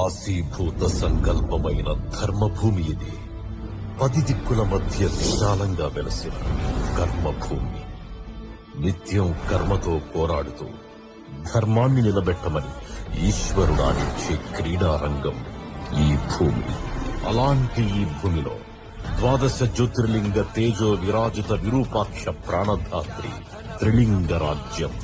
కాశీభూత సంకల్పమైన ధర్మభూమి ఇది. 10 దిక్కుల మధ్య విశాలంగా వెలసిన కర్మభూమి. నిత్యం కర్మతో పోరాడుతూ ధర్మాన్ని నిలబెట్టమని ఈశ్వరుడు ఆడించే క్రీడారంగం ఈ భూమి. అలాంటి ఈ భూమిలో 12 జ్యోతిర్లింగ తేజో విరాజిత విరూపాక్ష ప్రాణధాత్రి త్రిలింగ రాజ్యం.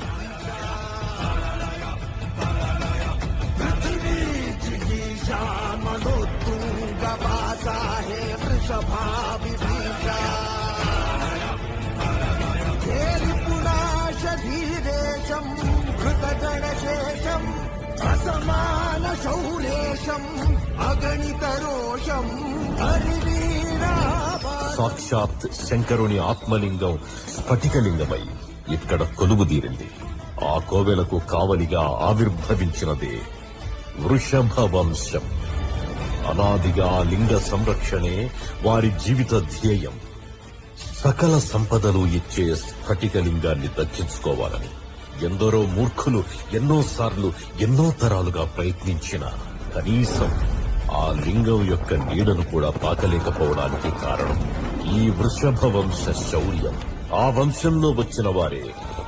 అసమాన శౌర్యేశం అగణిత రోషం సాక్షాత్ శంకరుని ఆత్మలింగం స్ఫటికలింగమై ఇక్కడ కొలువుదీరింది. ఆ కోవెలకు కావలిగా ఆవిర్భవించినదే వృషభ వంశం. అనాదిగా లింగ సంరక్షణే వారి జీవిత ధ్యేయం. సకల సంపదలు ఇచ్చే స్ఫటికలింగాన్ని దక్కించుకోవాలని ఎందరో మూర్ఖులు ఎన్నోసార్లు ఎన్నో తరాలుగా ప్రయత్నించిన కనీసం ఆ లింగం యొక్క నీడను కూడా తాకలేకపోవడానికి కారణం ఈ వృషభ వంశ శౌర్యం. ఆ వంశంలో వచ్చిన వారే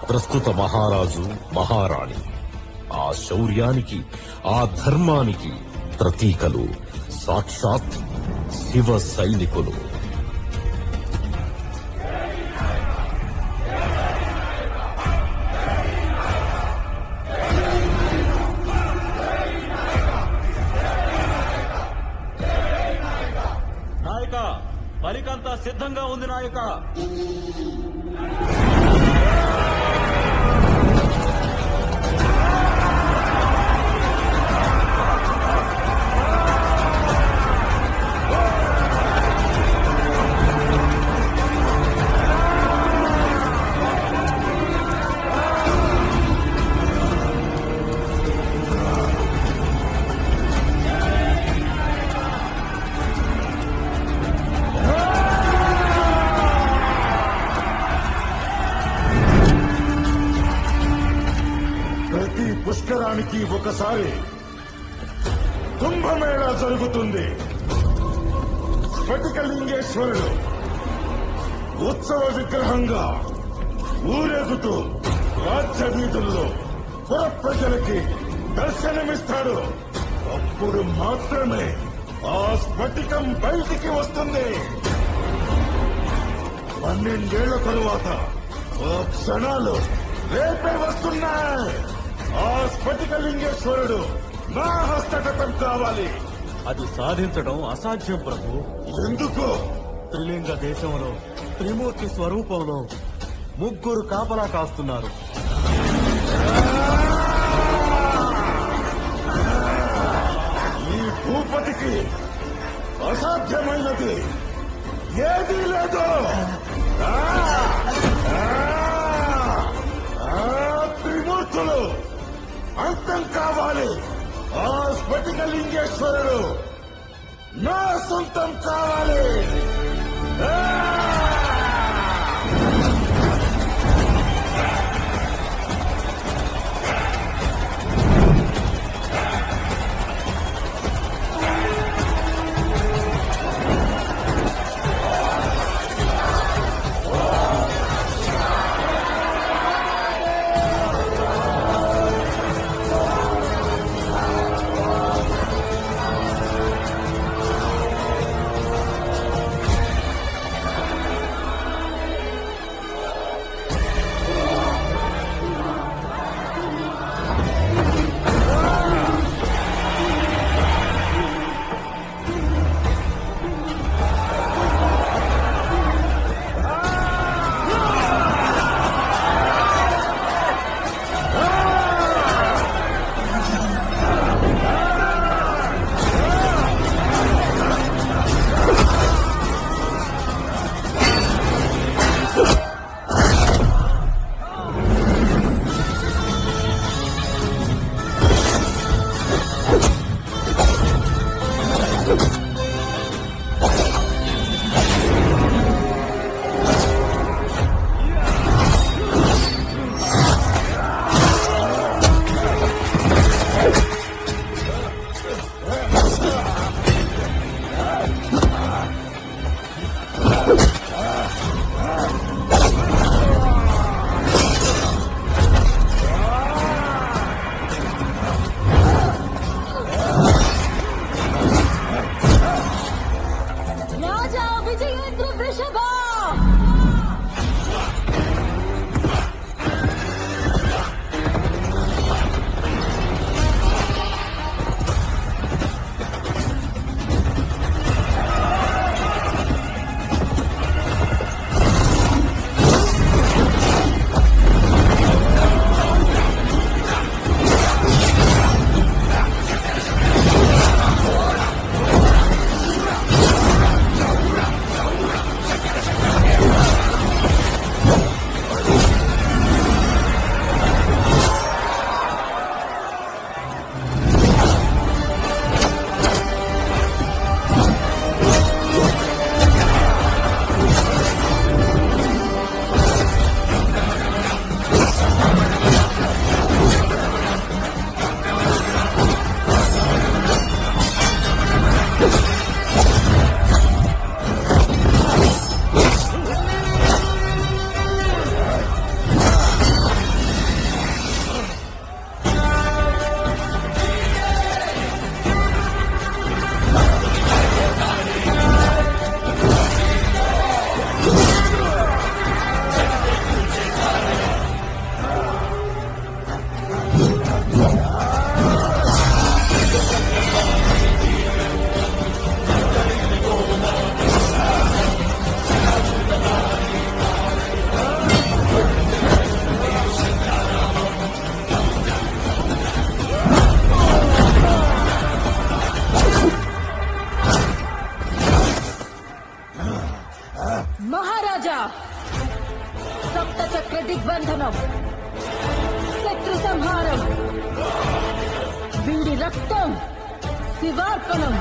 ప్రస్తుత మహారాజు మహారాణి. ఆ శౌర్యానికి ఆ ధర్మానికి ప్రతీకలు సాక్షాత్ శివ సైనికులు. బలికంతా సిద్ధంగా ఉంది నాయక. పుష్కరానికి ఒకసారి కుంభమేళా జరుగుతుంది. స్ఫటికలింగేశ్వరుడు ఉత్సవ విగ్రహంగా ఊరేగుతూ రాజ్య వీధుల్లో పుర ప్రజలకి దర్శనమిస్తాడు. అప్పుడు మాత్రమే ఆ స్ఫటికం బయటికి వస్తుంది. 12 ఏళ్ల తరువాత ఆ క్షణాలు రేపే వస్తున్నాయి. ఆ స్ఫటికలింగేశ్వరుడు నా హస్తగతం కావాలి. అది సాధించడం అసాధ్యం ప్రభు. ఎందుకు? త్రిలింగ దేశంలో త్రిమూర్తి స్వరూపంలో 3 కాపలా కాస్తున్నారు. ఈ భూపతికి అసాధ్యమైనది ఏదీ లేదు. త్రిమూర్తులు అంతం కావాలి. ఆ స్ఫటికలింగేశ్వరుడు నా సొంతం కావాలి. రాజా విజయేంద్ర వృషభ మహారాజా సప్త చక్ర దిగ్బంధనం శత్రు సంహారం వీడి రక్తం శివార్పణం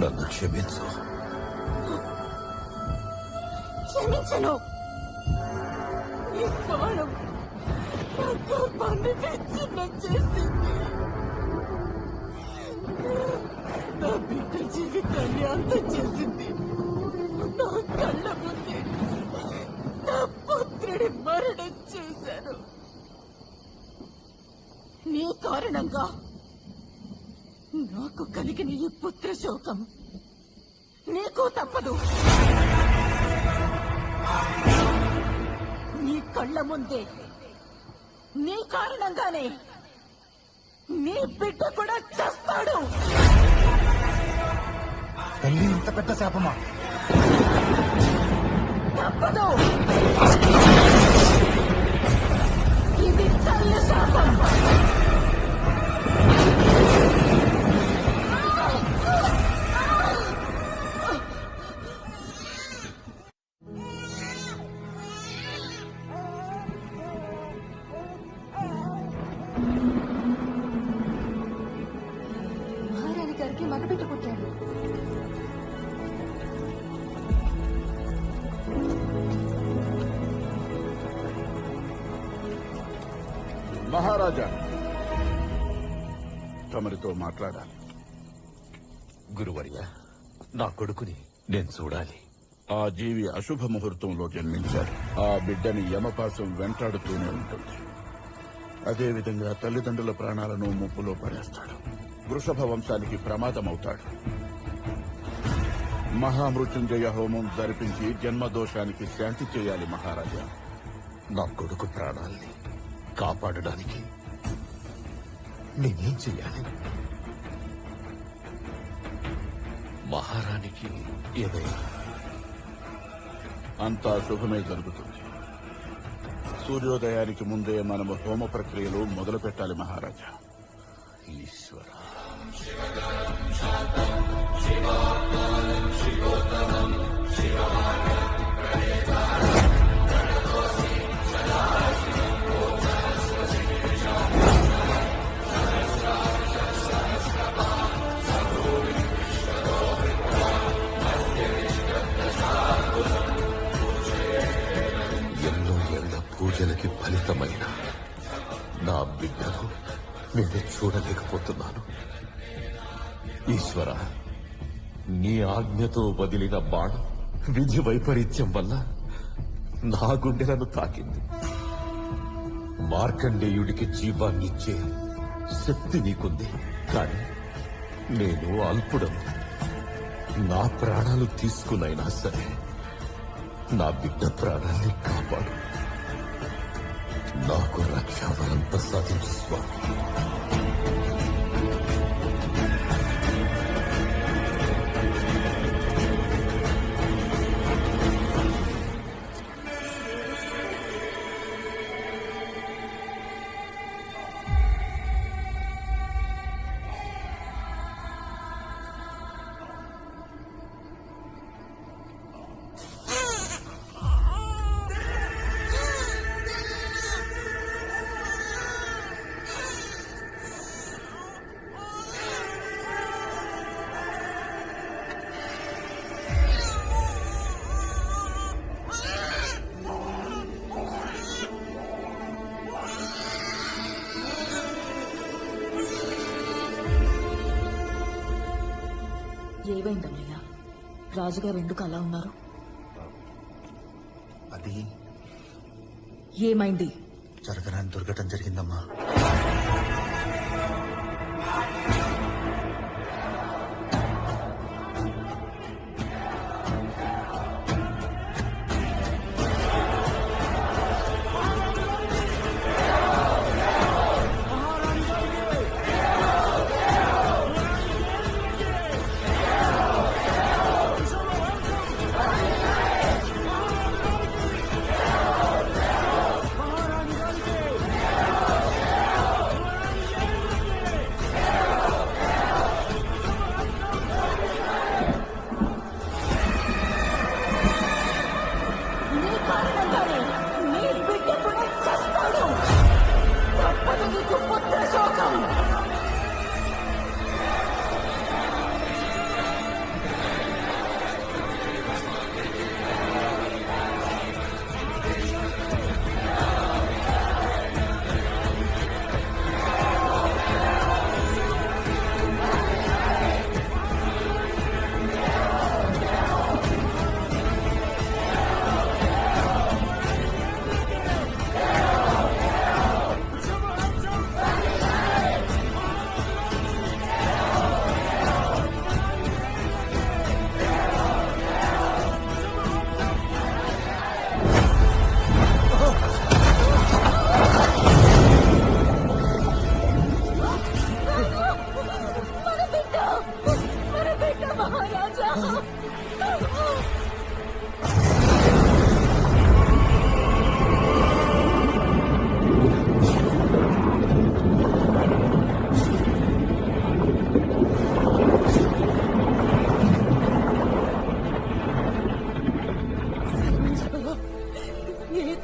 నన్ను క్షమించు. క్షమించను. ఈ బాణం నా గర్భాన్ని విచ్ఛిన్న చేసింది. నా బిడ్డ జీవితాన్ని అంతం చేసింది. నా కళ్ళ ముందే నా పుత్రుడి మరణం చేశాను. నీ కారణంగా నాకు కలిగిన ఈ పుత్ర శోకం నీకు తప్పదు. నీ కళ్ళ ముందే నీ కారణంగానే నీ బిడ్డ కూడా చేస్తాడు. తల్లి ఇంత పెద్ద శాపమా? తప్పదు. ఇది తల్లి శాపం. మహారాణి గారికి మగబిడ్డ పుట్టాడు. మహారాజా, తమరితో మాట్లాడాలి. గురువర్య, నా కొడుకుని నేను చూడాలి. ఆ జీవి అశుభ ముహూర్తంలో జన్మించాడు. ఆ బిడ్డని యమపాసం వెంటాడుతూనే ఉంటుంది. అదేవిధంగా తల్లిదండ్రుల ప్రాణాలను ముప్పులో పడేస్తాడు. వృషభ వంశానికి ప్రమాదమవుతాడు. మహామృత్యుంజయ హోమం జరిపించి జన్మదోషానికి శాంతి చేయాలి మహారాజా. నా కొడుకు ప్రాణాల్ని కాపాడడానికి నేనేం చెయ్యాలి? మహారాణికి ఏదైనా అంతా శుభమే జరుగుతుంది. సూర్యోదయానికి ముందే మనము హోమ ప్రక్రియలు మొదలు పెట్టాలి మహారాజా. ఈశ్వర. ఎన్నో ఏళ్ల పూజలకి ఫలితమైన నా బిడ్డను నేను చూడలేకపోతున్నాను. ఈశ్వర, నీ ఆజ్ఞతో వదిలిన బాణం విధి వైపరీత్యం వల్ల నా గుండెలను తాకింది. మార్కండేయుడికి జీవాన్నిచ్చే శక్తి నీకుంది, కానీ నేను అల్పుడను. నా ప్రాణాలు తీసుకునైనా సరే నా బిడ్డ ప్రాణాన్ని కాపాడు. నాకు రక్షావరం ప్రసాదించు స్వామి. ఏమైందన్నయ్య? రాజుగారు ఎందుకు అలా ఉన్నారు? అది ఏమైంది? జరగరాని దుర్ఘటన జరిగిందమ్మా.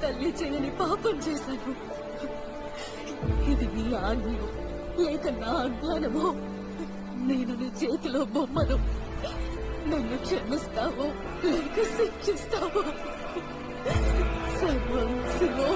తల్లి చేయని పాపం చేశాను. ఇది నీ ఆజ్ఞ లేక నా అజ్ఞానమో? నేను నీ చేతిలో బొమ్మను. నన్ను క్షమిస్తావో లేక శిక్షిస్తావో? సర్వం శివో.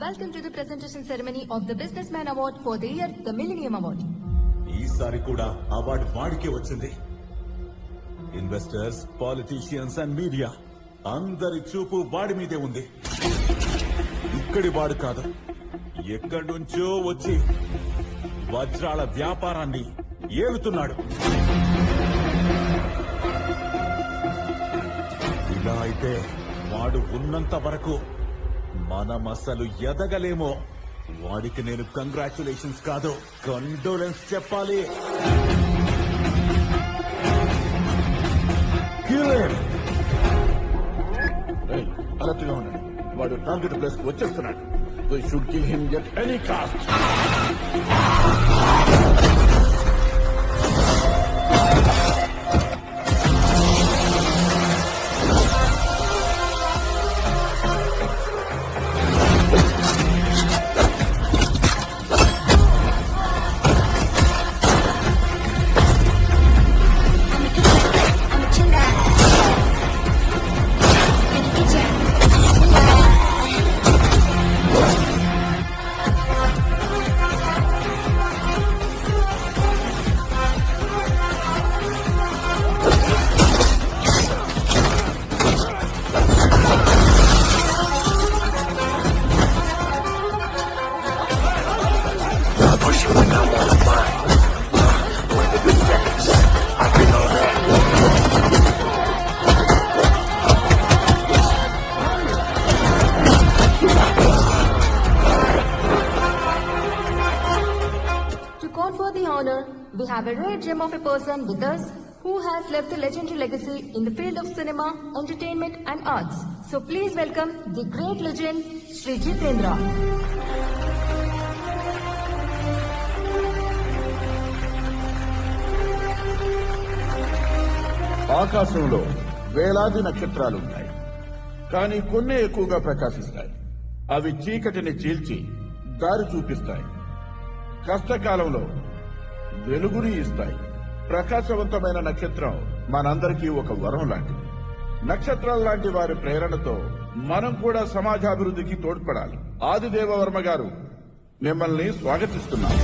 Welcome to the presentation ceremony of the Businessman Award for the year, the Millennium Award. ఈసారి కూడా అవార్డు వాడికే వచ్చింది. ఇన్వెస్టర్స్, పాలిటీషియన్స్ అండ్ మీడియా అందరి చూపు వాడి మీదే ఉంది. ఇక్కడి వాడు కాదు, ఎక్కడి నుంచో వచ్చి వజ్రాల వ్యాపారాన్ని ఏలుతున్నాడు. ఇలా అయితే వాడు ఉన్నంత వరకు మనం అసలు ఎదగలేమో. వాడికి నేను కంగ్రాచులేషన్స్ కాదు, కండోలెన్స్ చెప్పాలి. అలర్ట్ గా ఉండండి. వాడు టార్గెట్ ప్లేస్ కి వచ్చేస్తున్నాడు. We should kill him at any cost. We have a rare gem of a person with us who has left a legendary legacy in the field of cinema, entertainment and arts. So please welcome the great legend, Sri Jitendra. ఆకాశంలో వేలాది నక్షత్రాలుంటాయి, కానీ కొన్ని ఎక్కువగా ప్రకాశిస్తాయి. అవి చీకటిని చీల్చి దారి చూపిస్తాయి. కష్టకాలంలో వెలుగుని ఇస్తాయి. ప్రకాశవంతమైన నక్షత్రం మనందరికీ ఒక వరం లాంటిది. నక్షత్రాల లాంటి వారి ప్రేరణతో మనం కూడా సమాజాభివృద్ధికి తోడ్పడాలి. ఆదిదేవవర్మ గారు మిమ్మల్ని స్వాగతిస్తున్నాం.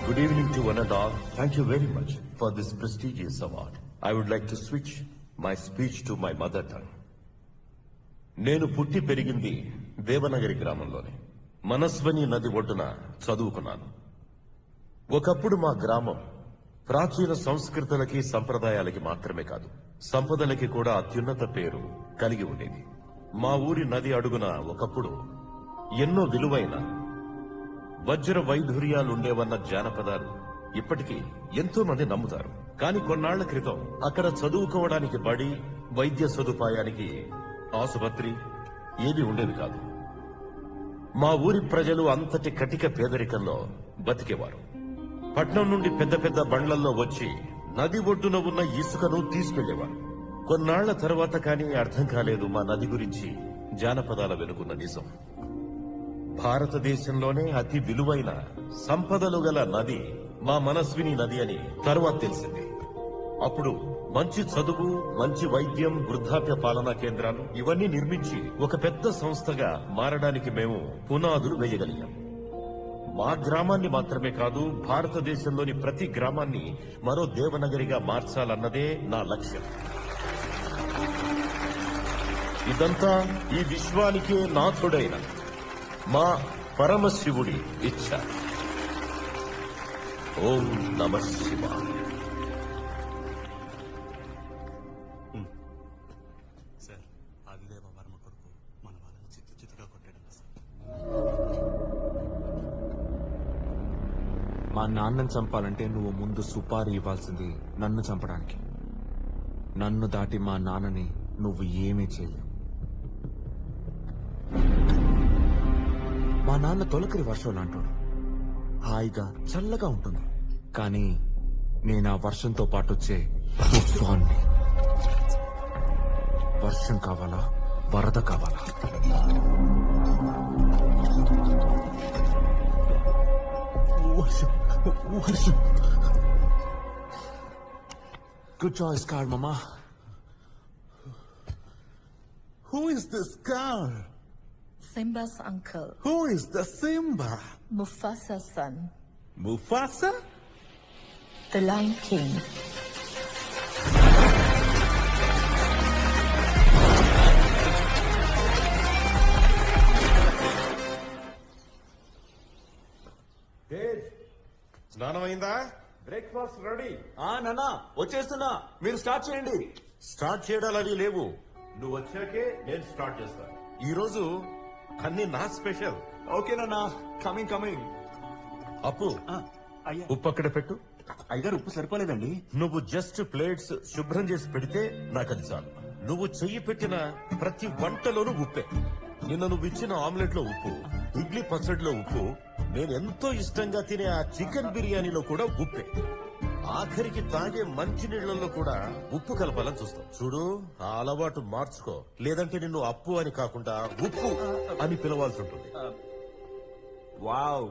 Good evening to one and all. Thank you very much for this prestigious award. I would like to switch my speech to my mother tongue. నేను పుట్టి పెరిగింది దేవనగరి గ్రామంలోనే. మనస్వని నది ఒడ్డున చదువుకున్నాను. ఒకప్పుడు మా గ్రామం ప్రాచీన సంస్కృతులకి సంప్రదాయాలకి మాత్రమే కాదు, సంపదలకి కూడా అత్యున్నత పేరు కలిగి ఉండేది. మా ఊరి నది అడుగున ఒకప్పుడు ఎన్నో విలువైన వజ్ర వైఢూర్యాలుండేవన్న జానపదాలు ఇప్పటికీ ఎంతో మంది నమ్ముతారు. కానీ కొన్నాళ్ల క్రితం అక్కడ చదువుకోవడానికి బడి, వైద్య సదుపాయానికి ఆసుపత్రి ఏది ఉండేవి కాదు. మా ఊరి ప్రజలు అంతటి కటిక పేదరికంలో బతికేవారు. పట్నం నుండి పెద్ద పెద్ద బండ్లల్లో వచ్చి నది ఒడ్డున ఉన్న ఇసుకను తీసుకెళ్లేవారు. కొన్నాళ్ల తర్వాత కానీ అర్థం కాలేదు మా నది గురించి జానపదాల వెనుకున్న నిజం. భారతదేశంలోనే అతి విలువైన సంపదలు గల నది మా మనస్విని నది అని తరువాత తెలిసింది. అప్పుడు మంచి చదువు, మంచి వైద్యం, వృద్ధాప్య పాలనా కేంద్రాలు ఇవన్నీ నిర్మించి ఒక పెద్ద సంస్థగా మారడానికి మేము పునాదులు వేయగలిగాం. మా గ్రామాన్ని మాత్రమే కాదు, భారతదేశంలోని ప్రతి గ్రామాన్ని మరో దేవనగరిగా మార్చాలన్నదే నా లక్ష్యం. ఇదంతా ఈ విశ్వానికే నాథుడైన మా పరమశివుడి ఇచ్ఛ. ఓం నమః శివాయ. సార్, ఆదిదేవ వర్మ కొడుకు మన వాళ్ళని చిత్తుగా కొట్టాడు సార్. మా నాన్నని చంపాలంటే నువ్వు ముందు సుపారీ ఇవ్వాల్సింది నన్ను చంపడానికి. నన్ను దాటి మా నాన్నని నువ్వు ఏమీ చేయలేవు. మా నాన్న తొలకరి వర్షం లాంటోడు. హాయిగా చల్లగా ఉంటుంది. కానీ నేను ఆ వర్షంతో పాటు వచ్చే తుఫాన్ని. వర్షం కావాలా, వరద కావాలా? వర్షం, వర్షం. గుడ్ చాయిస్ కార్డ్, మామా. Who is this girl? Simba's uncle, Who is the Simba? Mufasa's son, Mufasa? the Lion King. స్నానం అయిందా? Breakfast ready. నాన్నా వచ్చేస్తున్నా, మీరు స్టార్ట్ చేయండి. స్టార్ట్ చేయడాలు అవి లేవు. నువ్వు వచ్చాకే నేను స్టార్ట్ చేస్తాను. ఈ రోజు అన్ని నా స్పెషల్. ఓకే నాన్నా, కమింగ్ కమింగ్. అప్పు, అయ్యా, ఉప్పు అక్కడ పెట్టు. అయ్యగారు ఉప్పు సరిపోలేదండి. నువ్వు జస్ట్ ప్లేట్స్ శుభ్రం చేసి పెడితే నాకు అది చాలు. నువ్వు చెయ్యి పెట్టిన ప్రతి వంటలోనూ ఉప్పే. నిన్న నువ్వు ఇచ్చిన ఆమ్లెట్ లో ఉప్పు, ఇడ్లీ పచ్చడిలో ఉప్పు, నేను ఎంతో ఇష్టంగా తినే ఆ చికెన్ బిర్యానీలో కూడా ఉప్పే. ఆఖరికి తాగే మంచినీళ్లలో కూడా ఉప్పు కలపాలని చూస్తాం. చూడు, ఆ అలవాటు మార్చుకో, లేదంటే నిన్ను అప్పు అని కాకుండా ఉప్పు అని పిలవాల్సి ఉంటుంది. వావ్,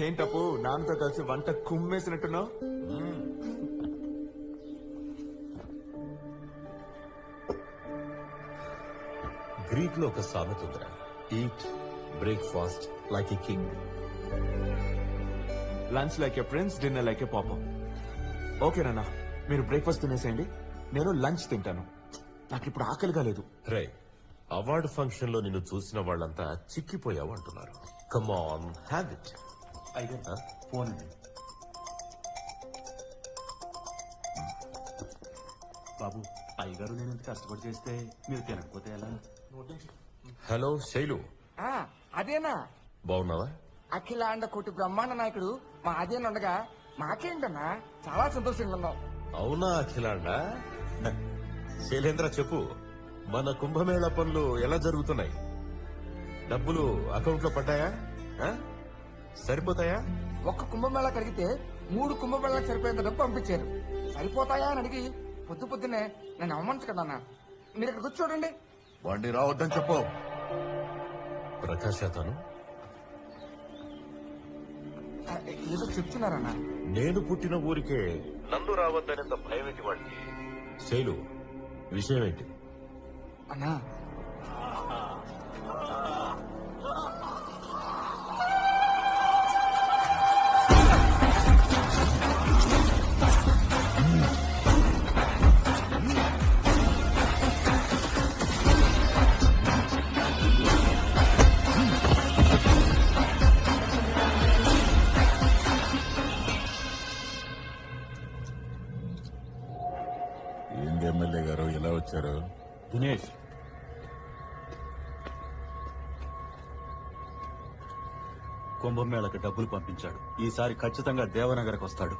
ఏంటప్పు నాన్నతో కలిసి వంట కుమ్మేసినట్టున్నావు. గ్రీక్ లో ఒక సామెత ఉందిరా, eat breakfast like a king. Lunch like a prince, dinner like a పాపం. ఓకే నాన్న, మీరు బ్రేక్ఫాస్ట్ తినేసేయండి, నేను లంచ్ తింటాను. నాకు ఇప్పుడు ఆకలిగా లేదు. రే, అవార్డు ఫంక్షన్ లో నిన్ను చూసిన వాళ్ళంతా చిక్కిపోయావు అంటున్నారు. Come on, have it. అయ్యా, ఫోన్ అండి. బాబు, అయ్యగారు నేను ఇంత కష్టపడి చేస్తే మీరు తినకపోతే ఎలా? హలో శైలు, అదేనా బాగున్నావా? అఖిలాండ కోటి బ్రహ్మాండ నాయకుడు మా అదేనా ఉండగా మాకేంటన్నా చాలా సంతోషంగా ఉన్నాం. అవునా అఖిలాండ? శైలేంద్ర చెప్పు, మన కుంభమేళా పనులు ఎలా జరుగుతున్నాయి? డబ్బులు అకౌంట్ లో పడ్డాయా? ఆ? సరిపోతాయా? ఒక్క కుంభమేళా కడిగితే 3 కుంభమేళాలకు సరిపోయేంత డబ్బు పంపించారు. సరిపోతాయా అని అడిగి పొద్దున్నే నేను అవమానించకదన్నా. మీరు ఇక్కడ కూర్చోడండి. వాడిని రావద్దని చెప్పు. ప్రకాశ్ అతను ఏదో చెప్తున్నారన్నా. నేను పుట్టిన ఊరికే నన్ను రావద్దనేంత భయం ఏంటి వాడికి? శైలు, విషయం ఏంటి? అన్నా, ఏంది ఎమ్మెల్యే గారు ఇలా వచ్చారు? దినేష్, కుంభమేళకు డబ్బులు పంపించాడు. ఈసారి ఖచ్చితంగా దేవనగర్కి వస్తాడు.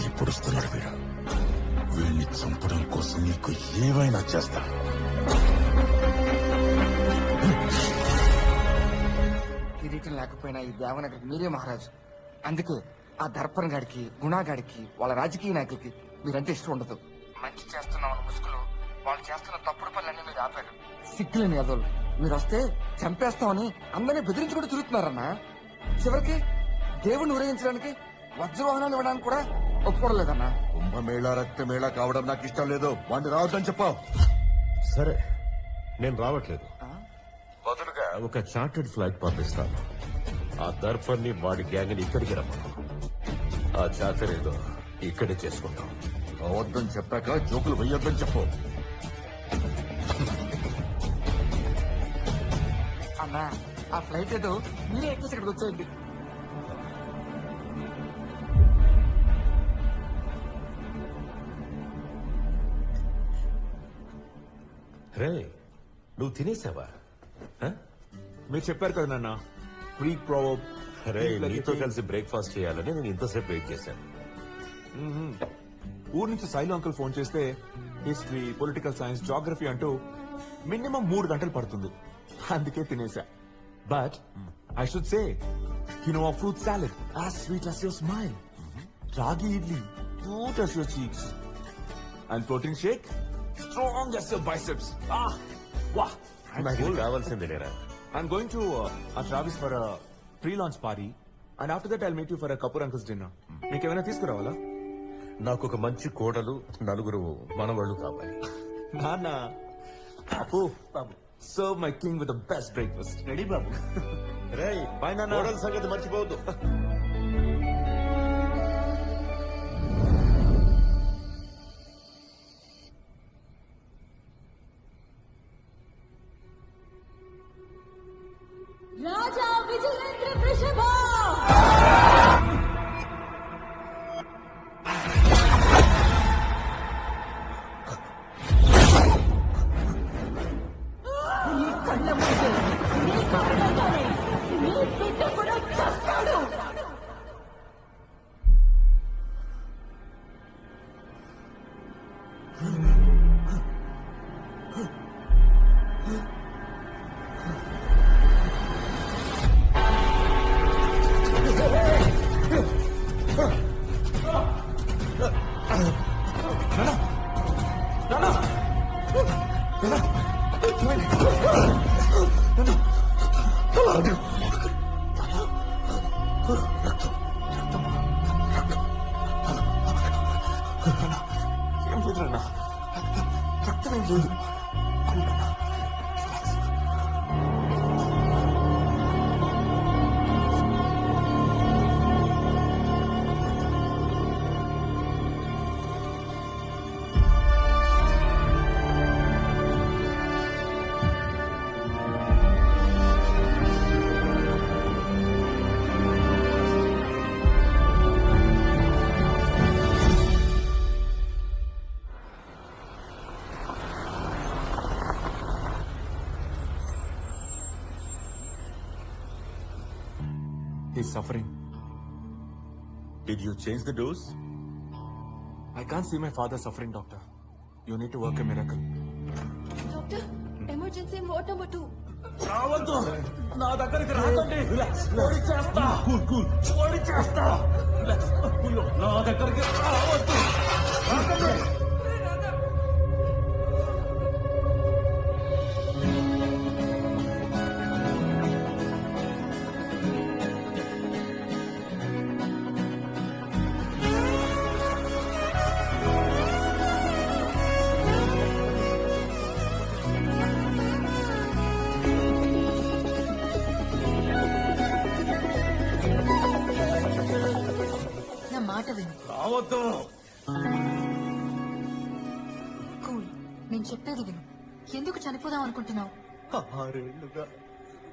ఇప్పుడు వస్తున్నాడు వీడు. వీడిని చంపడం కోసం నీకు ఏమైనా చేస్తా. కిరీటం లేకపోయినా ఈ దేవనగర్కి మీరే మహారాజు. అందుకే ఆ దర్పణ్ గాడికి, గుణాగాడికి, వాళ్ళ రాజకీయ నాయకులకి మీరంటే ఇష్టం ఉండదు. మంచి చేస్తున్నామన్న ముసుగులో వాళ్ళు చేస్తున్న తప్పుడు పనులన్నీ మీరు ఆపారు. సిగ్గులేని యాదవులు, మీరు వస్తే చంపేస్తామని అందరినీ బెదిరించుకుంటూ తిరుగుతున్నారన్నా. చివరికి దేవుణ్ణి ఊరేగించడానికి వజ్రవాహనాలు ఇవ్వడానికి కూడా ఒప్పుకోవడం లేదన్నా. కుంభమేళ రక్తమేళ కావడం నాకు ఇష్టం లేదు. వాడిని రావద్దని చెప్పావు. సరే, నేను రావట్లేదు. బదులుగా ఒక చార్టెడ్ ఫ్లైట్ పంపిస్తాను. ఆ దర్పన్ని వాడి గ్యాంగ్ ని ఇక్కడికి రమ్మను. ఆ చార్టర్ ఏదో ఇక్కడే చేసుకుంటాం. రావద్దని చెప్పాక జోకులు వెయ్యొద్దని చెప్పు. అన్నా, ఆ ఫ్లైట్ ఏదో మీరే ఎక్కేసి ఇక్కడికి వచ్చేయండి. రే, నువ్వు తినేసావా? మీరు చెప్పారు కదా నాన్న, ప్రీ ప్రోబ్. రే, నీతో కలిసి బ్రేక్ఫాస్ట్ చేయాలని నేను ఇంతసేపు వెయిట్ చేశాను. ఊరు నుంచి శైలు అంకుల్ ఫోన్ చేస్తే హిస్టరీ, పొలిటికల్ సైన్స్, జాగ్రఫీ అంటూ మినిమం 3 గంటలు పడుతుంది. అందుకే తినేసా. But I should say, you know, a fruit salad as sweet as your smile, ragi idli cute as your cheeks, and protein shake strong as your biceps. Wow, నాకు ఇది కావాల్సిందే లేరా? I'm going to Travis for a pre-launch party, and after that I'll meet you for a Kapoor uncle's dinner. మీకు ఏమైనా తీసుకురావాలా? నాకు ఒక మంచి కోడలు, 4 మనవాళ్ళు కావాలి. నాన్న, బాబు, serve my king with the best breakfast. Ready, బాబు? రేయ్, Bye, నాన్న. కోడల సంగతి మర్చిపోవద్దు. రాజా విజయేంద్ర వృషభ నీ కళ్ళ ముందే, నీ కారణంగానే నీ బిడ్డ కూడా చస్తాడు. ఏం లేదు నాన్న, రక్తం ఏం లేదు. He's suffering. Did you change the dose? I can't see my father suffering, doctor. You need to work a miracle. Doctor, emergency ward number 2. రావద్దు, నా దగ్గరికి రాకండి. ఓడి చేస్తా, ఓడి చేస్తా. నా దగ్గరికి రావద్దు, రాకండి. నా మాట విను. రావద్దు. కూల్, నేను చెప్పేది విను. ఎందుకు చనిపోదాం అనుకుంటున్నావు?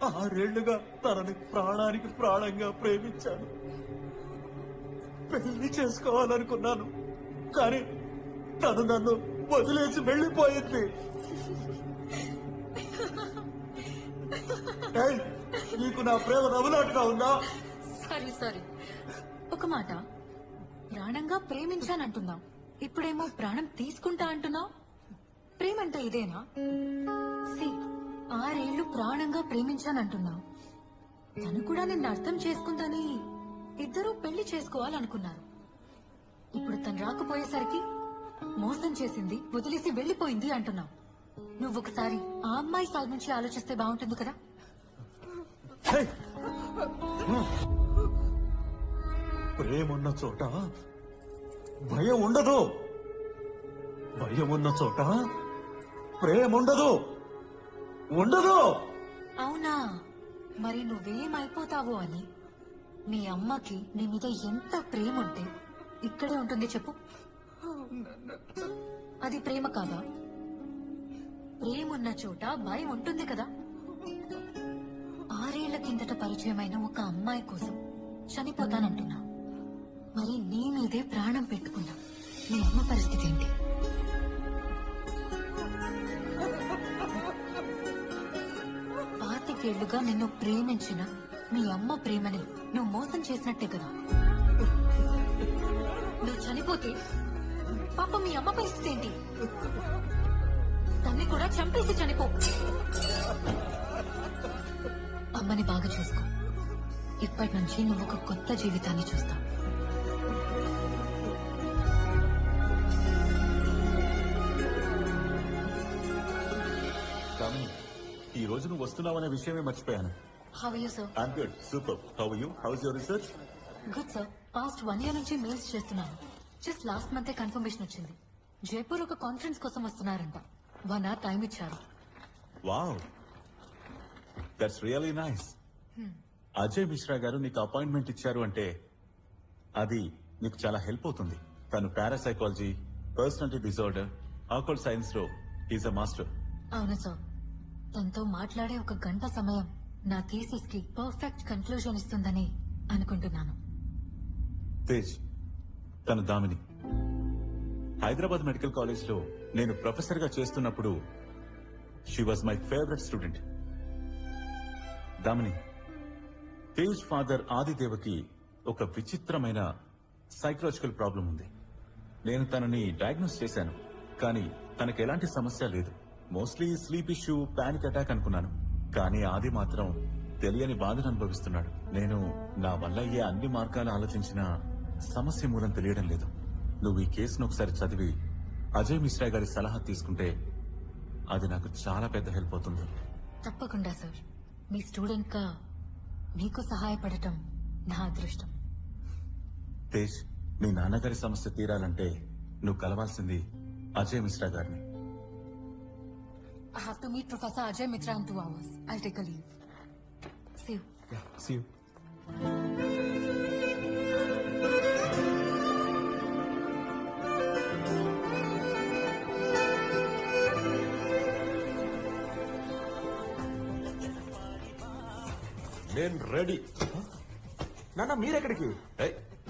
6 ఏళ్లుగా తనని ప్రాణానికి ప్రాణంగా ప్రేమించాను. పెళ్లి చేసుకోవాలనుకున్నాను, కానీ తను నన్ను వదిలేసి వెళ్ళిపోయింది. ఏయ్, నీకు నా ప్రేమ నవ్వులాటగా ఉందా? సారీ. ఒక మాట, ప్రాణంగా ప్రేమించానంటున్నావు, ఇప్పుడేమో ప్రాణం తీసుకుంటా అంటున్నావు. ప్రేమంటే ఇదేనా? 6 ఏళ్లు ప్రాణంగా ప్రేమించానంటున్నావు. తను కూడా నిన్ను అర్థం చేసుకుందని ఇద్దరూ పెళ్లి చేసుకోవాలనుకున్నారు. ఇప్పుడు తను రాకపోయేసరికి మోసం చేసింది వదిలేసి వెళ్లిపోయింది అంటున్నావు. నువ్వు ఒకసారి ఆ అమ్మాయి సైడ్ నుంచి ఆలోచిస్తే బాగుంటుంది కదా. ప్రేమున్న చోట భయం ఉండదు. భయం ఉన్న చోట ప్రేమ ఉండదు. ఉండదు. అవునా? మరి నువ్వేమైపోతావో అని. మీ అమ్మకి నీ మీద ఎంత ప్రేమ ఉంటే ఇక్కడే ఉంటుంది చెప్పు. అది ప్రేమ కాదా? ప్రేమ ఉన్న చోట భయం ఉంటుంది కదా. 6 ఏళ్ల కిందట పరిచయమైన ఒక అమ్మాయి కోసం చనిపోతానంటున్నా. మరి నీ మీదే ప్రాణం పెట్టుకున్నా. మీ అమ్మ పరిస్థితి ఏంటి? పాతికేళ్లుగా నిన్ను ప్రేమించిన మీ అమ్మ ప్రేమని నువ్వు మోసం చేసినట్టే కదా. నువ్వు చనిపోతే పాప మీ అమ్మ పరిస్థితి ఏంటి? తన్ని కూడా చంపేసి చనిపో. అమ్మని బాగా చూసుకో. ఇప్పటి నుంచి నువ్వు ఒక కొత్త జీవితాన్ని చూస్తావు. ఈ రోజు నువ్వు వస్తున్నావనే విషయమే మర్చిపోయాను. How are you sir? I'm good, super. How are you? How is your research? Good sir. Past 1 year నుంచి మెయిల్స్ చేస్తున్నాను. జస్ట్ లాస్ట్ మంతే కన్ఫర్మేషన్ వచ్చింది. జైపూర్ ఒక కాన్ఫరెన్స్ కోసం వస్తున్నారంట. 1 hour టైం ఇచ్చారు. Wow, that's really nice. Ajay Mishra గారు నీకు అపాయింట్మెంట్ ఇచ్చారు అంటే అది నీకు చాలా హెల్ప్ అవుతుంది. తను parapsychology, personality disorder, occult science లో ఈజ్ అ మాస్టర్. అవును సార్. తనతో మాట్లాడే 1 గంట సమయం నా థీసిస్ కి పర్ఫెక్ట్ కన్క్లూజన్ ఇస్తుందని అనుకుంటున్నాను. తేజ్, తను దామిని. హైదరాబాద్ మెడికల్ కాలేజ్ లో నేను ప్రొఫెసర్ గా చేస్తున్నప్పుడు she was my favourite student. Damini, Tej father ఆదిదేవకి ఒక విచిత్రమైన సైకలాజికల్ ప్రాబ్లం ఉంది. నేను తనని డయాగ్నోస్ చేశాను, కానీ తనకు ఎలాంటి సమస్య లేదు. Mostly sleep issue, panic attack అనుకున్నాను. కానీ ఆది మాత్రం తెలియని బాధను అనుభవిస్తున్నాడు. నేను నా వల్ల అయ్యే అన్ని మార్గాలు ఆలోచించిన సమస్య మూలం తెలియడం లేదు. నువ్వు ఈ కేసును ఒకసారి చదివి అజయ్ మిశ్రా గారి సలహా తీసుకుంటే అది నాకు చాలా పెద్ద హెల్ప్ అవుతుంది. తప్పకుండా సార్. మీ స్టూడెంట్ గా మీకు సహాయపడటం నా అదృష్టం. తేజ్, మీ నాన్నగారి సమస్య తీరాలంటే నువ్వు కలవాల్సింది అజయ్ మిశ్రా గారిని. I have to meet Professor Ajay Mitra in 2 hours. I'll take a leave. See you. Yeah, see you. నేను రెడీ. నాన్న మీరెక్కడికి?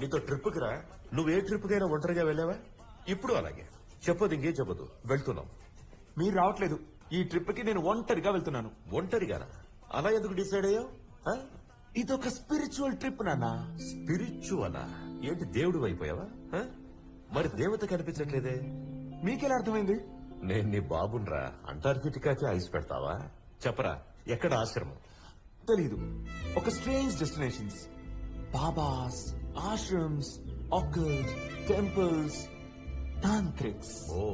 నీతో ట్రిప్కి రా. నువ్వు ఏ ట్రిప్కైనా ఒంటరిగా వెళ్ళావా? ఇప్పుడు అలాగే. చెప్పదు, ఇంకేం చెప్పదు. వెళ్తున్నాం. మీరు రావట్లేదు. ఈ ట్రిప్ కి నేను ఒంటరిగా వెళ్తున్నాను. ఒంటరిగానా? అలా ఎందుకు డిసైడ్ అయ్యావు? ఇదొక స్పిరిచువల్ ట్రిప్ నాన్న. స్పిరిచువలా? ఏంటి, దేవుడు అయిపోయావా? మరి దేవత కనిపించట్లేదే. మీకెలా అర్థమైంది? నేను నీ బాబున్రా. అంటార్కిటికాకి ఐస్ పెడతావా? చెప్పరా, ఎక్కడ ఆశ్రమం? తెలీదు. ఒక strange destinations, babas, ashrams, occult, temples, tantriks. ఓ,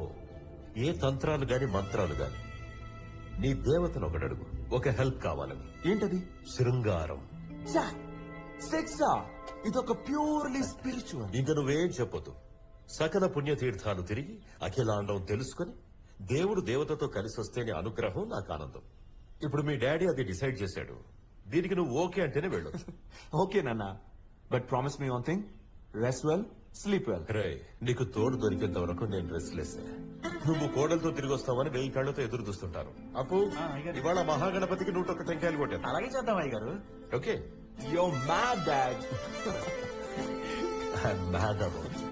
ఏ తంత్రాలు గాని మంత్రాలు గాని. నీ దేవతను ఒకటి అడుగు, ఒక హెల్ప్ కావాలని. ఏంటది? శృంగారం. సెక్సా? ఇదొక ప్యూర్లీ స్పిరిచువల్. ఇంక నువ్వేం చెప్పొద్దు. సకల పుణ్యతీర్థాలు తిరిగి అఖిలాండం తెలుసుకుని దేవుడు దేవతతో కలిసి వస్తేనే అనుగ్రహం, నాకు ఆనందం. ఇప్పుడు మీ డాడీ అది డిసైడ్ చేశాడు. దీనికి నువ్వు ఓకే అంటేనే వెళ్ళు. ఓకే నాన్న, but promise me one thing, rest well, sleep well. రే, నీకు తోడు దొరికేంత వరకు నేను రెస్ట్లెస్. నువ్వు కోడలతో తిరిగి వస్తావని 1000 కళ్ళతో ఎదురు చూస్తుంటారు. అప్పు, ఇవాళ మహాగణపతికి 101 టెంకాయలు కొట్టాను. అలాగే చేద్దాం అయ్య గారు. Okay. You're mad, Dad. I'm mad about it.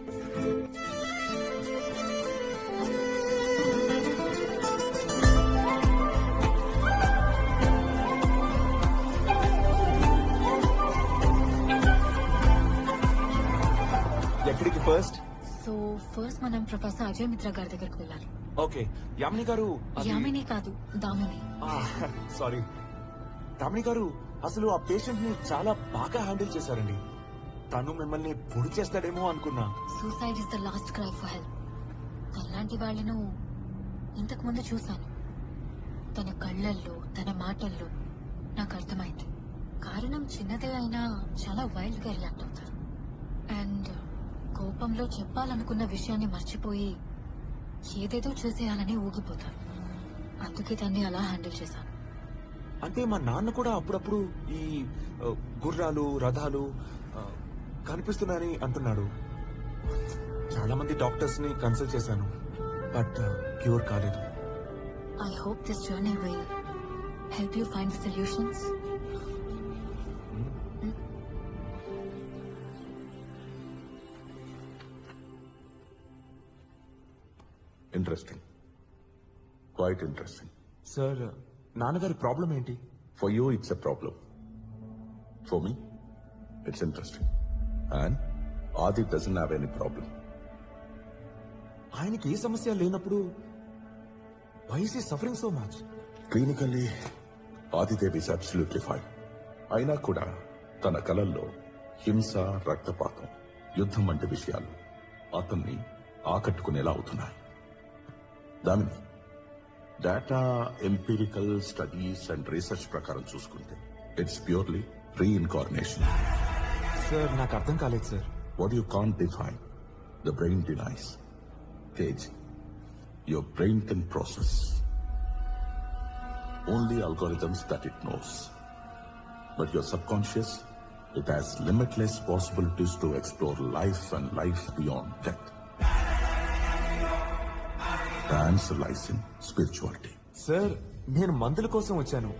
ఎక్కడికి ఫస్ట్? సో ఫస్ట్ మనం ప్రొఫెసర్ అజయ్ మిత్రా గారి దగ్గరకు వెళ్ళాలి. ఓకే. యామిని గారు, యామిని కాదు, దామిని. సారీ. దామిని గారు, అసలు ఆ పేషెంట్ ని చాలా బాగా హ్యాండిల్ చేశారండి. తను మిమ్మల్ని పొడి చేస్తాడేమో అనుకున్నా. Suicide is the last cry for help. తనలాంటి వాళ్ళను ఇంతకు ముందు చూశాను. తన కళ్ళల్లో, తన మాటల్లో నాకు అర్థమైంది. కారణం చిన్నదే అయినా చాలా వైల్డ్ గా రియాక్ట్ అవుతారు. అండ్ కోపంలో చెప్పాలనుకున్న విషయాన్ని మర్చిపోయి ఏదేదో చేసేయాలని ఊగిపోతారు. అందుకే దాన్ని అలా హ్యాండిల్ చేశాను. అంటే మా నాన్న కూడా అప్పుడప్పుడు ఈ గుర్రాలు రథాలు కనిపిస్తున్నాయని అంటున్నాడు. చాలా మంది డాక్టర్స్ ని కన్సల్ట్ చేశాను, బట్ క్యూర్ కాలేదు. I hope this journey will help you find the solutions. Interesting, quite interesting. Sir, నాన్నగారి ప్రాబ్లం ఏంటి? For you, it's a problem. For me, it's interesting. And Adi doesn't have any problem. ఆయనకి ఏ సమస్య లేనప్పుడు why is he suffering so much? Clinically, Adidev is absolutely fine. అయినా కూడా తన కలల్లో హింస, రక్తపాతం, యుద్ధం వంటి విషయాలు అతన్ని ఆకట్టుకునేలా అవుతున్నాయి. Damini, data, empirical studies and research ప్రకారం చూసుకుంటే ఇట్స్ ప్యూర్లీ రీఇన్కార్నేషన్. సార్, నాకు అర్థం కాలేదు sir. What you can't define, the brain denies. Tej, your brain can process only algorithms that it knows. But your subconscious, it has limitless possibilities to explore life and life beyond death. The answer lies in spirituality. Sir, నేను మందుల కోసం వచ్చాను,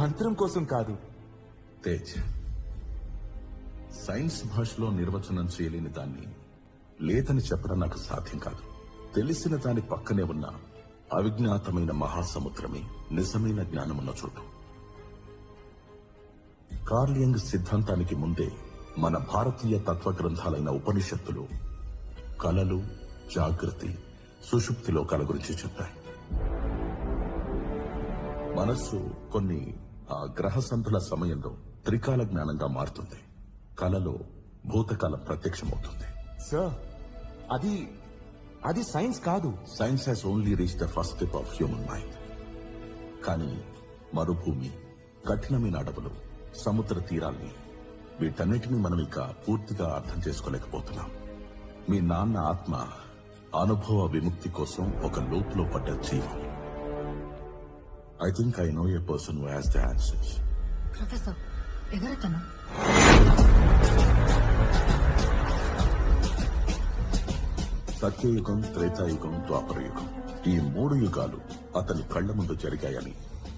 మంత్రం కోసం కాదు. Tej, science భాషలో నిర్వచనం చేయలేని దాన్ని లేదని చెప్పడం నాకు సాధ్యం కాదు. తెలిసిన దాని పక్కనే ఉన్న అవిజ్ఞాతమైన మహాసముద్రమే నిజమైన జ్ఞానమున్న చోటు. కార్ల్ యంగ్ సిద్ధాంతానికి ముందే మన భారతీయ తత్వ గ్రంథాలైన ఉపనిషత్తులు కలలు, జాగృతి, సుషుప్తి లోకాల గురించి చెప్పాయి. మనస్సు కొన్ని గ్రహ సంధుల సమయంలో త్రికాల జ్ఞానంగా మారుతుంది. కలలో భూతకాలం ప్రత్యక్షమవుతుంది. సార్, అది సైన్స్ కాదు. Science has only reach the first step of human mind. కానీ మరుభూమి, కఠినమైన అడవులు, సముద్ర తీరాల్ని, వీటన్నిటినీ మనం ఇక పూర్తిగా అర్థం చేసుకోలేకపోతున్నాం. మీ నాన్న ఆత్మ అనుభవ విముక్తి కోసం ఒక లోతులో పడ్డ జీవం. I think I know A person who has the answers. Professor, ఎవరతను? సత్యయుగం, త్రేతాయుగం, ద్వాపరయుగం, ఈ 3 యుగాలు అతని కళ్ల ముందు జరిగాయని,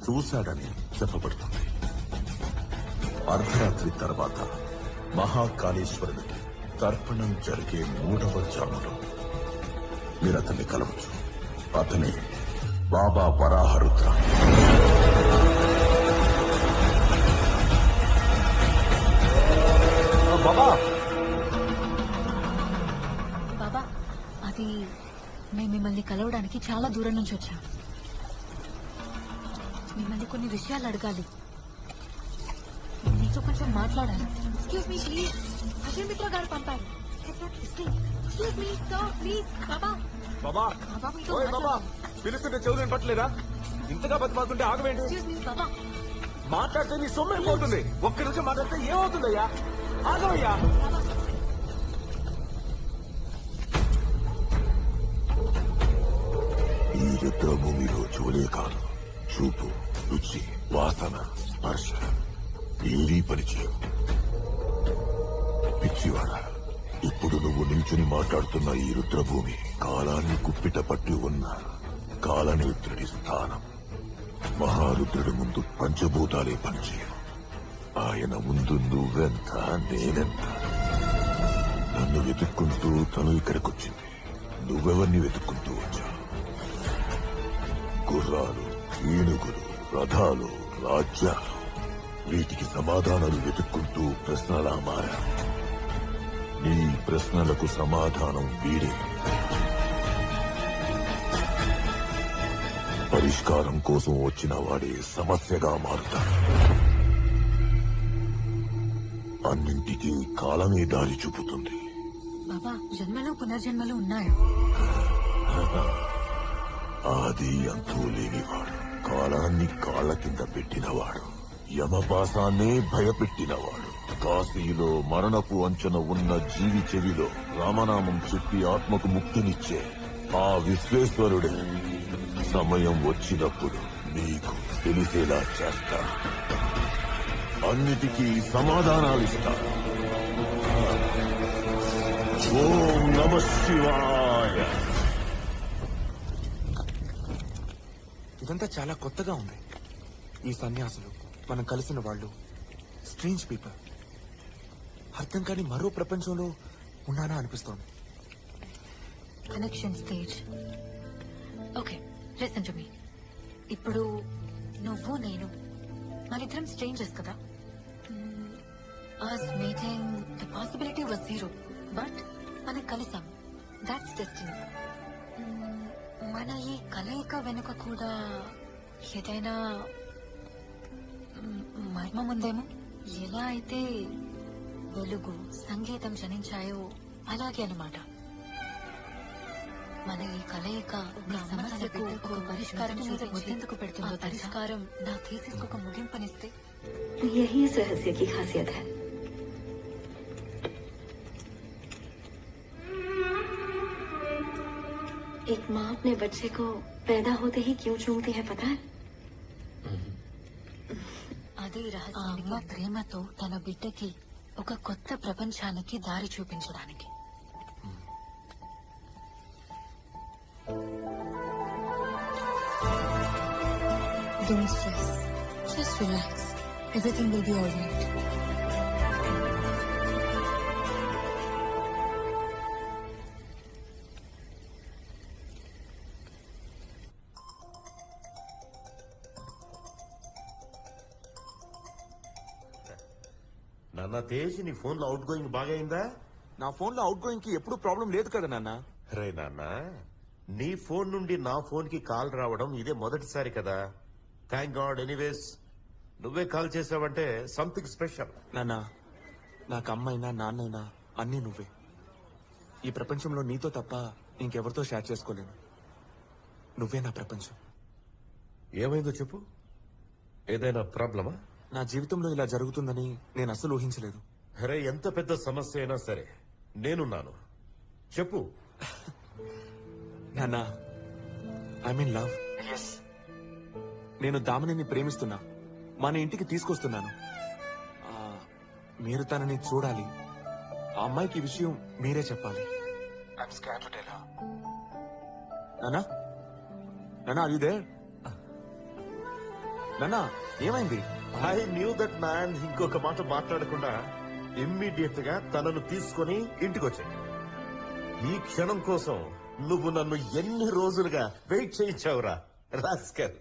చూశాడని చెప్పబడుతుంది. అర్ధరాత్రి తర్వాత మహాకాళేశ్వరుడికి తర్పణం జరిగే 3వ జాములో మీరు అతన్ని కలవచ్చు. అతనే బాబా వరాహరుద్ర. బాబా, బాబా, అది మేము మిమ్మల్ని కలవడానికి చాలా దూరం నుంచి వచ్చాం. మిమ్మల్ని కొన్ని విషయాలు అడగాలి. మీతో కొంచెం మాట్లాడాలి. Excuse me, please. అజయ్ మిత్ర గారు పంపారు. Excuse me, sir, please. బాబా, బాబా, బాబా, మీతో ఓయ్ బాబా, మాట్లాడాలి. పిలుస్తుంటే చెవులు వినపట్లేదా? ఇంతగా బతిమాలుతుంటే ఆగవేంటి? Excuse me, బాబా. మాట్లాడితే నీ సొమ్మే పోతుంది. ఒక్క నిమిషం మాట్లాడితే ఏమవుతుందయ్యా? ఆగవయ్యా. ఈ రుద్రభూమిలో చూలే కాదు, చూపు, రుచి, వాసన, స్పర్శ ఏవీ పరిచయం. పిచ్చివాడ, ఇప్పుడు నువ్వు నిల్చుని మాట్లాడుతున్న ఈ రుద్రభూమి కాలాన్ని కుప్పిట పట్టి ఉన్న కాలనేత్రుడి స్థానం. మహారుద్రుడి ముందు పంచభూతాలే పనిచేయవు. ఆయన ముందు నువ్వెంత, నేనెంత. నన్ను వెతుక్కుంటూ తను ఇక్కడికొచ్చింది. నువ్వెవరిని వెతుక్కుంటూ వచ్చా? గుర్రాలు, ఏనుగులు, రథాలు, రాజ్యాలు, వీటికి సమాధానాలు వెతుక్కుంటూ ప్రశ్నలా మారా. నీ ప్రశ్నలకు సమాధానం వీడే. పరిష్కారం కోసం వచ్చిన వాడే సమస్యగా మారుతాడు. అన్నింటికీ కాలమే దారి చూపుతుంది. బాబా, జన్మలు పునర్జన్మలు ఉన్నాయా? ఆది అంతూ లేనివాడు, కాలాన్ని కాళ్ల కింద పెట్టినవాడు, యమపాసాన్నే భయపెట్టినవాడు, కాశీలో మరణపు అంచన ఉన్న జీవి చెవిలో రామనామం చెప్పి ఆత్మకు ముక్తినిచ్చే ఆ విశ్వేశ్వరుడే సమయం వచ్చినప్పుడు నీకు తెలిసేలా చేస్తా, అన్నిటికీ సమాధానాలిస్తా. ఓం నమః శివాయ. ఇదంతా చాలా కొత్తగా ఉంది. ఈ సన్యాసులు, మనం కలిసిన వాళ్ళు, స్ట్రేంజ్ పీపుల్. అర్థం కాని మరో ప్రపంచంలో ఉన్నానా అనిపిస్తోంది. Connection stage. Okay, listen to me. ఇప్పుడు నువ్వు నేను మనిద్దరం స్ట్రేంజర్స్ కదా. us meeting, the possibility was zero, but మనం కలిసాం. That's destiny. మన ఈ కలయిక వెనుక కూడా ఏదైనా మర్మం ఉందేమో. ఎలా అయితే వెలుగు, సంగీతం జనించాయో అలాగే అన్నమాట. మన ఈ కలయిక నా సమస్యకు ఒక పరిష్కారం ముద్దెందుకు పెడుతుందో. పరిష్కారం నా థీసిస్ ఒక ముగింపనిస్తే. यही इस रहस्य की खासियत है. एक माँ अपने बच्चे को पैदा होते ही क्यों चूमती है पता है? అదే రహస్యం. ప్రేమతో తన బిడ్డకి ఒక కొత్త ప్రపంచానికి దారి చూపించడానికి. Don't stress. Just relax. Everything will be all right. నాన్న తేజ్, నీ ఫోన్ లో అవుట్ గోయింగ్ బాగా అయిందా? నా ఫోన్ లో అవుట్ గోయింగ్ కి ఎప్పుడు ప్రాబ్లం లేదు కదా నాన్న. రే నాన్న, నీ ఫోన్ నుండి నా ఫోన్ కి కాల్ రావడం ఇదే మొదటిసారి కదా. Thank God. ఎనీవేస్, నువ్వే కాల్ చేసావంటే సంథింగ్ స్పెషల్. నాన్న, నాకు అమ్మైనా నాన్నైనా అన్నీ నువ్వే. ఈ ప్రపంచంలో నీతో తప్ప ఇంకెవరితో షేర్ చేసుకోలేను. నువ్వే నా ప్రపంచం. ఏమైందో చెప్పు. ఏదైనా ప్రాబ్లమా? నా జీవితంలో ఇలా జరుగుతుందని నేను అస్సలు ఊహించలేదు. అరే, ఎంత పెద్ద సమస్య అయినా సరే నేనున్నాను. చెప్పు. నాన్న, ఐ మీన్ లవ్. నేను దామినిని ప్రేమిస్తున్నా. మన ఇంటికి తీసుకొస్తున్నాను. మీరు తనని చూడాలి. ఆ అమ్మాయికి ఈ విషయం మీరే చెప్పాలి. నానా, నానా, ఆర్ యు దేర్? నానా, ఏమైంది? I knew that man. ఇంకొక మాట మాట్లాడకుండా ఇమ్మీడియట్ గా తనను తీసుకుని ఇంటికి వచ్చాను. ఈ క్షణం కోసం నువ్వు నన్ను ఎన్ని రోజులుగా వెయిట్ చేయించావురా రాస్కల్.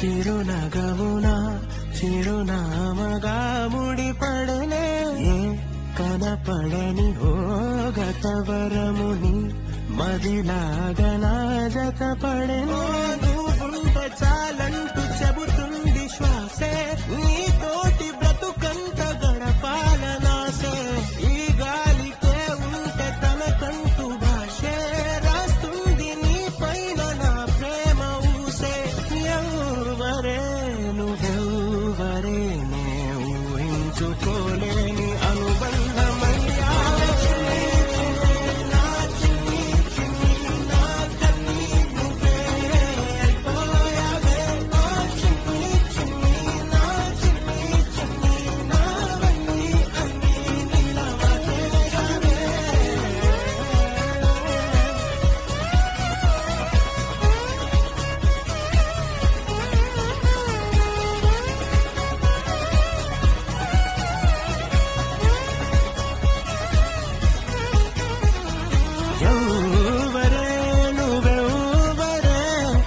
చిరునగవున చిరునామగా ముడిపడనే ఏ కనపడని ఓ గతవరముని మదిలాగనా జతపడనే నువ్వుంటే చాలంటూ చెబుతుంది శ్వాసే నీ తోటి బ్రతుకంత గడపాలనాసే ఈ గాలికే ఉంటే తనకంటూ భాషే రాస్తుంది నీ పైన నా ప్రేమ ఊసే ఎవరే నువ్వెవరే నే ఊహించుకోలేని అనుబంధమయ్యావే నా చిన్ని చిన్ని నా కన్నీ నువ్వే అయిపోయావే నా చిన్ని చిన్ని నా చిన్ని చిన్ని నావన్నీ అన్నీ నీలమయ్యావే ఎవరే నువ్వెవరే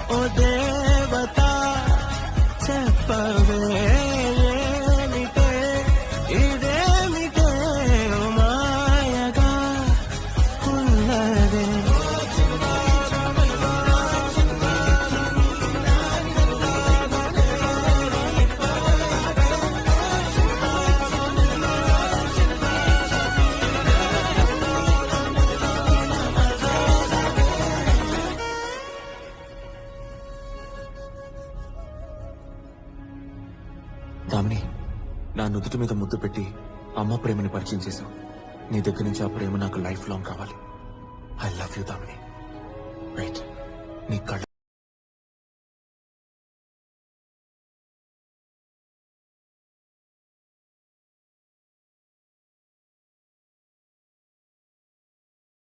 ఓ దేవత చెప్పవే ఏమిటే ఇదేమిటే ఓ మాయగా ఉన్నదే దామిని నా నుదుటి మీద ముద్దు పెట్టి అమ్మ ప్రేమని పరిచయం చేశావు. నీ దగ్గర నుంచి ఆ ప్రేమ నాకు లైఫ్ లాంగ్ కావాలి. I love you Damini. Right నీ కళ్ళ